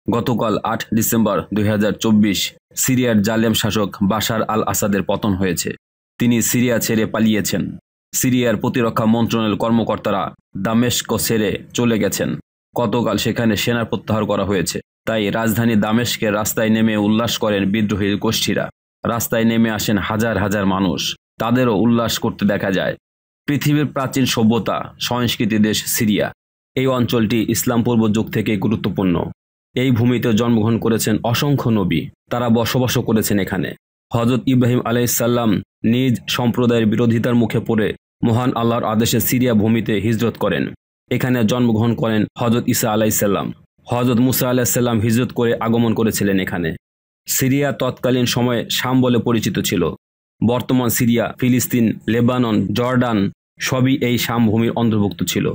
গতকাল ৮ ডিসেম্বর ২০২৪ সিরিয়ার জালেম শাসক বাশার আল আসাদের পতন হয়েছে। তিনি সিরিয়া ছেড়ে পালিয়েছেন। সিরিয়ার প্রতিরক্ষা মন্ত্রণালয়ের কর্মকর্তারা দামেস্ক ছেড়ে চলে গেছেন। গতকাল সেখানে সেনা প্রত্যাহার করা হয়েছে। তাই রাজধানী দামেস্কের রাস্তায় নেমে উল্লাস করেন বিদ্রোহী গোষ্ঠীরা। রাস্তায় নেমে আসেন হাজার হাজার মানুষ। তাদেরও উল্লাস করতে দেখা যায়। পৃথিবীর প্রাচীন সভ্যতা সংস্কৃতি দেশ সিরিয়া। এই অঞ্চলটি ইসলাম পূর্ব যুগ থেকে গুরুত্বপূর্ণ। এই ভূমিতে জন্মগ্রহণ করেছেন অসংখ্য নবী। তারা বসবাসও করেছেন এখানে। হযরত ইব্রাহিম আলাইহিসসালাম নিজ সম্প্রদায়ের বিরোধিতার মুখে পড়ে মহান আল্লাহর আদেশে সিরিয়া ভূমিতে হিজরত করেন। এখানে জন্মগ্রহণ করেন হযরত ঈসা আলাইহিসসালাম। হযরত মুসা আলাইহিসসালাম হিজরত করে আগমন করেছিলেন এখানে। সিরিয়া তৎকালীন সময়ে শাম বলে পরিচিত ছিল। বর্তমান সিরিয়া, ফিলিস্তিন, লেবানন, জর্ডান সবই এই শাম ভূমির অন্তর্ভুক্ত ছিল।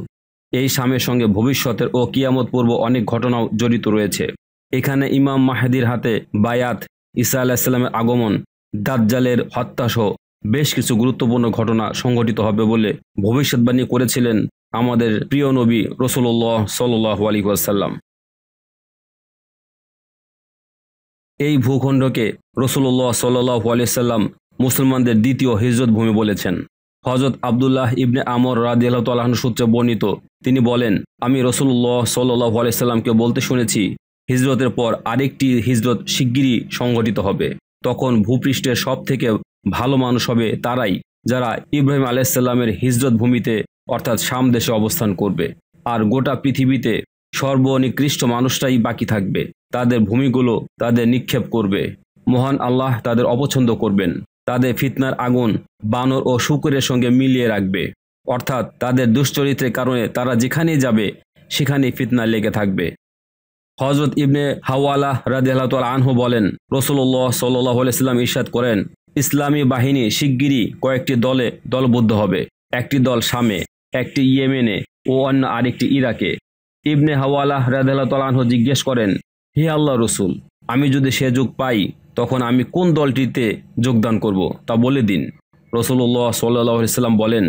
এই শামের সঙ্গে ভবিষ্যতের ও কিয়ামত পূর্ব অনেক ঘটনাও জড়িত রয়েছে। এখানে ইমাম মাহদির হাতে বায়াত, ঈসা আলাইহিসসালামের আগমন, দাজ্জালের হত্যাসহ বেশ কিছু গুরুত্বপূর্ণ ঘটনা সংঘটিত হবে বলে ভবিষ্যৎবাণী করেছিলেন আমাদের প্রিয় নবী রাসূলুল্লাহ সাল্লাল্লাহু আলাইহি ওয়াসাল্লাম। এই ভূখণ্ডকে রাসূলুল্লাহ সাল্লাল্লাহু আলাইহি ওয়াসাল্লাম মুসলমানদের দ্বিতীয় হিজরত ভূমি বলেছেন। হযরত আব্দুল্লাহ ইবনে আমর রাদিয়াল্লাহু তাআলা আনহু সূত্রে বর্ণিত, তিনি বলেন, আমি রাসূলুল্লাহ সাল্লাল্লাহু আলাইহি ওয়াসাল্লামকে বলতে শুনেছি, হিজরতের পর আরেকটি হিজরত শিগগিরই সংঘটিত হবে। তখন ভূপৃষ্ঠের সব থেকে ভালো মানুষ হবে তারাই যারা ইব্রাহিম আলাইহিসসালামের হিজরত ভূমিতে অর্থাৎ শাম দেশে অবস্থান করবে। আর গোটা পৃথিবীতে সর্বনিকৃষ্ট মানুষটাই বাকি থাকবে। তাদের ভূমিগুলো তাদের নিক্ষেপ করবে। মহান আল্লাহ তাদের অপছন্দ করবেন। তাদের ফিতনার আগুন বানর ও শূকরের সঙ্গে মিলিয়ে রাখবে। অর্থাৎ তাদের দুশ্চরিত্রের কারণে তারা যেখানেই যাবে সেখানেই ফিতনা লেগে থাকবে। হযরত ইবনে হাওয়ালা রাদিয়াল্লাহু তাআলা আনহু বলেন, রাসূলুল্লাহ সাল্লাল্লাহু আলাইহি ওয়াসাল্লাম ইরশাদ করেন, ইসলামী বাহিনী শিগগিরই কয়েকটি দলে দলবদ্ধ হবে। একটি দল শামে, একটি ইয়েমেনে ও অন্য আরেকটি ইরাকে। ইবনে হাওয়ালা রাদিয়াল্লাহু তাআলা আনহু জিজ্ঞেস করেন, হে আল্লাহর রাসূল, আমি যদি সে যুগ পাই তখন আমি কোন দলটিতে যোগদান করব তা বলে দিন। রাসূলুল্লাহ সাল্লাল্লাহু আলাইহি ওয়াসাল্লাম বলেন,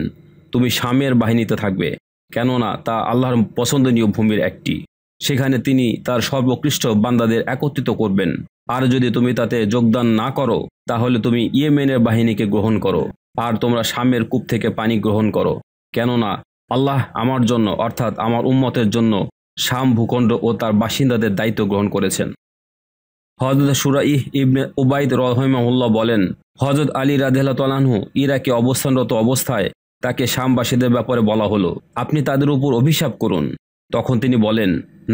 তুমি শামের বাহিনীতে থাকবে, কেননা তা আল্লাহর পছন্দনীয় ভূমির একটি। সেখানে তিনি তার সর্বোৎকৃষ্ট বান্দাদের একত্রিত করবেন। আর যদি তুমি তাতে যোগদান না করো তাহলে তুমি ইয়েমেনের বাহিনীকে গ্রহণ করো, আর তোমরা শামের কূপ থেকে পানি গ্রহণ করো, কেননা আল্লাহ আমার জন্য অর্থাৎ আমার উম্মতের জন্য শাম ভূখণ্ড ও তার বাসিন্দাদের দায়িত্ব গ্রহণ করেছেন। হযরত শুরাইহ ইবনে উবাইদ রাহিমাহুল্লাহ বলেন, হযরত আলী রাদিয়াল্লাহু তাআলা আনহু ইরাকে অবস্থানরত অবস্থায় তাকে শামবাসীদের ব্যাপারে বলা হলো, আপনি তাদের উপর অভিশাপ করুন। তখন তিনি বলেন,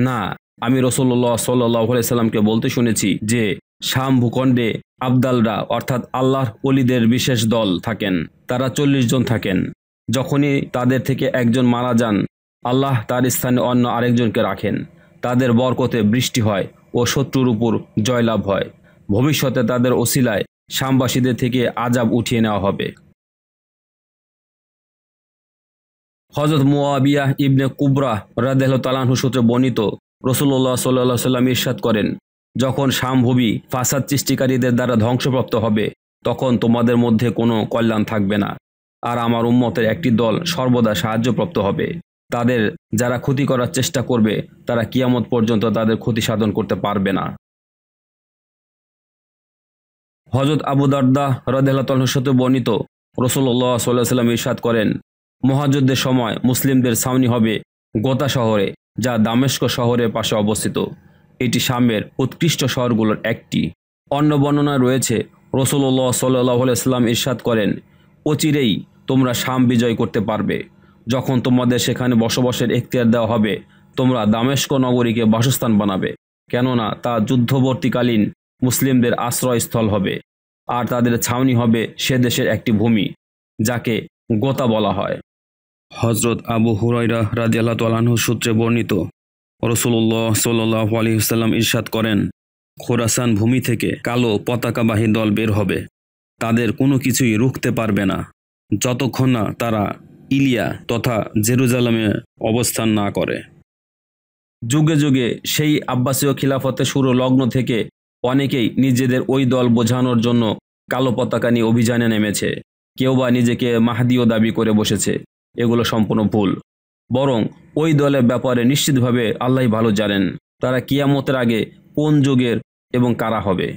না, আমি রাসূলুল্লাহ সাল্লাল্লাহু আলাইহি ওয়াসাল্লামকে বলতে শুনেছি যে শাম ভূখণ্ডে আবদালরা অর্থাৎ আল্লাহর ওলিদের বিশেষ দল থাকেন। তারা 40 জন থাকেন। যখনই তাদের থেকে একজন মারা যান, আল্লাহ তার স্থানে অন্য আরেকজনকে রাখেন। তাদের বরকতে বৃষ্টি হয় ও শত্রুর উপর জয়লাভ হয়। ভবিষ্যতে তাদের ওসিলায় শামবাসীদের থেকে আযাব উঠিয়ে নেওয়া হবে। হযরত মুয়াবিয়া ইবনে কুবরা রাদিয়াল্লাহু তাআলা আনহু সূত্রে বর্ণিত, রাসূলুল্লাহ সাল্লাল্লাহু আলাইহি ওয়াসাল্লাম ইরশাদ করেন, যখন শাম ভূমি ফাসাদ সৃষ্টিকারীদের দ্বারা ধ্বংসপ্রাপ্ত হবে তখন তোমাদের মধ্যে কোনো কল্যাণ থাকবে না। আর আমার উম্মতের একটি দল সর্বদা সাহায্যপ্রাপ্ত হবে। তাদের যারা ক্ষতি করার চেষ্টা করবে তারা কিয়ামত পর্যন্ত তাদের ক্ষতি সাধন করতে পারবে না। হযরত আবু দারদা রাদিয়াল্লাহু তাআলা আনহু সূত্রে বর্ণিত, রাসূলুল্লাহ সাল্লাল্লাহু আলাইহি ওয়াসাল্লাম ইরশাদ করেন, মহাযুদ্ধের সময় মুসলিমদের ছাউনি হবে গোতা শহরে, যা দামেস্ক শহরের পাশে অবস্থিত। এটি শামের উৎকৃষ্ট শহরগুলোর একটি। অন্য বর্ণনায় রয়েছে, রাসূলুল্লাহ সাল্লাল্লাহু আলাইহি ওয়াসাল্লাম ইরশাদ করেন, অচিরেই তোমরা শাম বিজয় করতে পারবে। যখন তোমাদের সেখানে বসবাসের এখতিয়ার দেওয়া হবে তোমরা দামেস্ক নগরীকে বাসস্থান বানাবে, কেননা তা যুদ্ধবর্তীকালীন মুসলিমদের আশ্রয়স্থল হবে। আর তাদের ছাউনি হবে সে দেশের একটি ভূমি যাকে গোতা বলা হয়। হযরত আবু হুরায়রা রাদিয়াল্লাহু তাআলা আনহু সূত্রে বর্ণিত, রাসূলুল্লাহ সাল্লাল্লাহু আলাইহি ওয়াসাল্লাম ইরশাদ করেন, খোরাসান ভূমি থেকে কালো পতাকাবাহী দল বের হবে। তাদের কোনো কিছুই রুখতে পারবে না যতক্ষণ না তারা ইলিয়া তথা জেরুজালেমে অবস্থান না করে। যুগে যুগে সেই আব্বাসীয় খিলাফতের শুরু লগ্ন থেকে অনেকেই নিজেদের ওই দল বোঝানোর জন্য কালো পতাকা নিয়ে অভিযানে নেমেছে। কেউ বা নিজেকে মাহদিও দাবি করে বসেছে। এগুলো সম্পূর্ণ ভুল। বরং ওই দলের ব্যাপারে নিশ্চিতভাবে আল্লাহই ভালো জানেন। তারা কিয়ামতের আগে কোন যুগের এবং কারা হবে।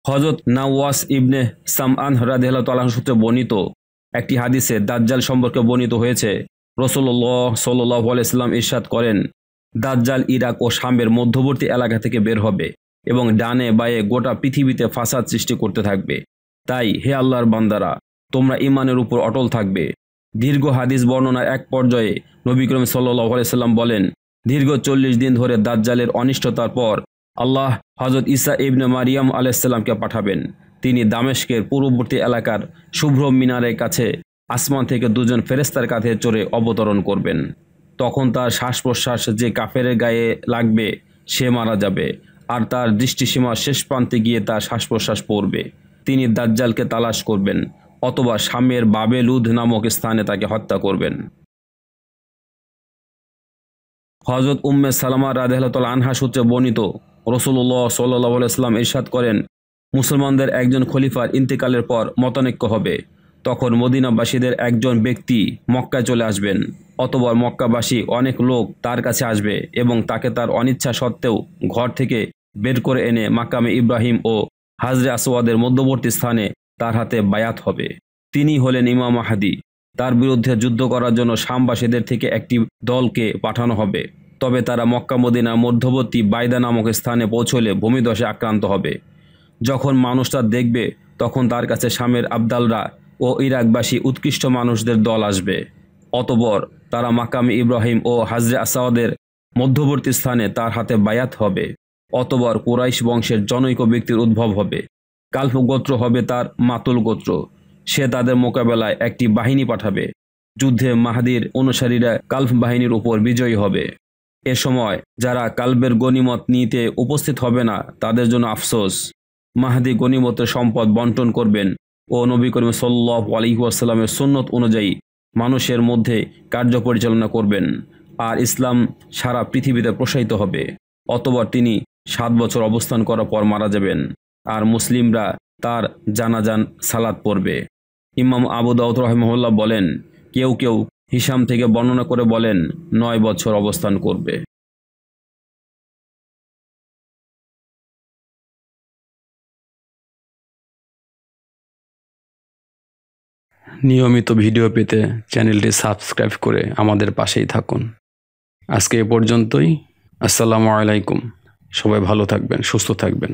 হযরত নাওয়াস ইবনে সামআন রাদিয়াল্লাহু তাআলা সূত্রে বর্ণিত একটি হাদিসে দাজ্জাল সম্পর্কে বর্ণিত হয়েছে, রাসূলুল্লাহ সাল্লাল্লাহু আলাইহি ওয়াসাল্লাম ইরশাদ করেন, দাজ্জাল ইরাক ও শামের মধ্যবর্তী এলাকা থেকে বের হবে এবং ডানে বায়ে গোটা পৃথিবীতে ফাসাদ সৃষ্টি করতে থাকবে। তাই হে আল্লাহর বান্দারা, তোমরা ঈমানের উপর অটল থাকবে। দীর্ঘ হাদিস বর্ণনার এক পর্যায়ে নবী করিম সাল্লাল্লাহু আলাইহি ওয়াসাল্লাম বলেন, দীর্ঘ 40 দিন ধরে দাজ্জালের অনিষ্টতার পর আল্লাহ হযরত ঈসা ইবনে মারিয়াম আলাইহিস সালামকে পাঠাবেন। তিনি দামেস্কের পূর্ববর্তী এলাকার শুভ্র মিনারের কাছে আসমান থেকে দুজন ফেরেশতার কাঁধে চড়ে অবতরণ করবেন। তখন তার শ্বাস প্রশ্বাস যে কাফেরের গায়ে লাগবে সে মারা যাবে, আর তার দৃষ্টিসীমার শেষ প্রান্তে গিয়ে তার শ্বাস প্রশ্বাস পড়বে। তিনি দাজ্জালকে তালাশ করবেন অথবা শামের বাবেলুদ নামক স্থানে তাকে হত্যা করবেন। হযরত উম্মে সালামা রাদিয়াল্লাহু তাআলা আনহা সূত্রে বর্ণিত, রাসূলুল্লাহ সাল্লাল্লাহু আলাইহি ওয়াসাল্লাম ইরশাদ করেন, মুসলমানদের একজন খলিফার ইন্তেকালের পর মতানৈক্য হবে। তখন মদিনাবাসীদের একজন ব্যক্তি মক্কায় চলে আসবেন, অথবা মক্কাবাসী অনেক লোক তার কাছে আসবে এবং তাকে তার অনিচ্ছা সত্ত্বেও ঘর থেকে বের করে এনে মাকামে ইব্রাহিম ও হাজরে আসওয়াদের মধ্যবর্তী স্থানে তার হাতে বায়াত হবে। তিনি হলেন ইমাম মাহদী। তার বিরুদ্ধে যুদ্ধ করার জন্য শামবাসীদের থেকে একটি দলকে পাঠানো হবে। তবে তারা মক্কা মদিনার মধ্যবর্তী বাইদা নামক স্থানে পৌঁছলে ভূমিধসে আক্রান্ত হবে। যখন মানুষ তা দেখবে তখন তার কাছে শামের আবদালরা ও ইরাকবাসী উৎকৃষ্ট মানুষদের দল আসবে। অতঃপর তারা মাকামে ইব্রাহিম ও হাজরে আসওয়াদের মধ্যবর্তী স্থানে তার হাতে বায়াত হবে। অতঃপর কুরাইশ বংশের জনৈক ব্যক্তির উদ্ভব হবে। কালফ গোত্র হবে তার মাতুল গোত্র। সে তাদের মোকাবেলায় একটি বাহিনী পাঠাবে। যুদ্ধে মাহদীর অনুসারীরা কালফ বাহিনীর উপর বিজয়ী হবে। এ সময় যারা কালবের গনিমত নিতে উপস্থিত হবে না তাদের জন্য আফসোস। মাহদী গনিমতের সম্পদ বন্টন করবেন ও নবী করিম সাল্লাল্লাহু আলাইহি ওয়াসাল্লামের সুন্নত অনুযায়ী মানুষের মধ্যে কার্য পরিচালনা করবেন, আর ইসলাম সারা পৃথিবীতে প্রসারিত হবে। অতঃপর তিনি 7 বছর অবস্থান করার পর মারা যাবেন, আর মুসলিমরা তার জানাজান সালাত পড়বে। ইমাম আবু দাউদ রাহিমাহুল্লাহ বলেন, কেউ কেউ হিশাম থেকে বর্ণনা করে বলেন 9 বছর অবস্থান করবে। নিয়মিত ভিডিও পেতে চ্যানেলটি সাবস্ক্রাইব করে আমাদের পাশেই থাকুন। আজকে এ পর্যন্তই। আসসালামু আলাইকুম। সবাই ভালো থাকবেন, সুস্থ থাকবেন।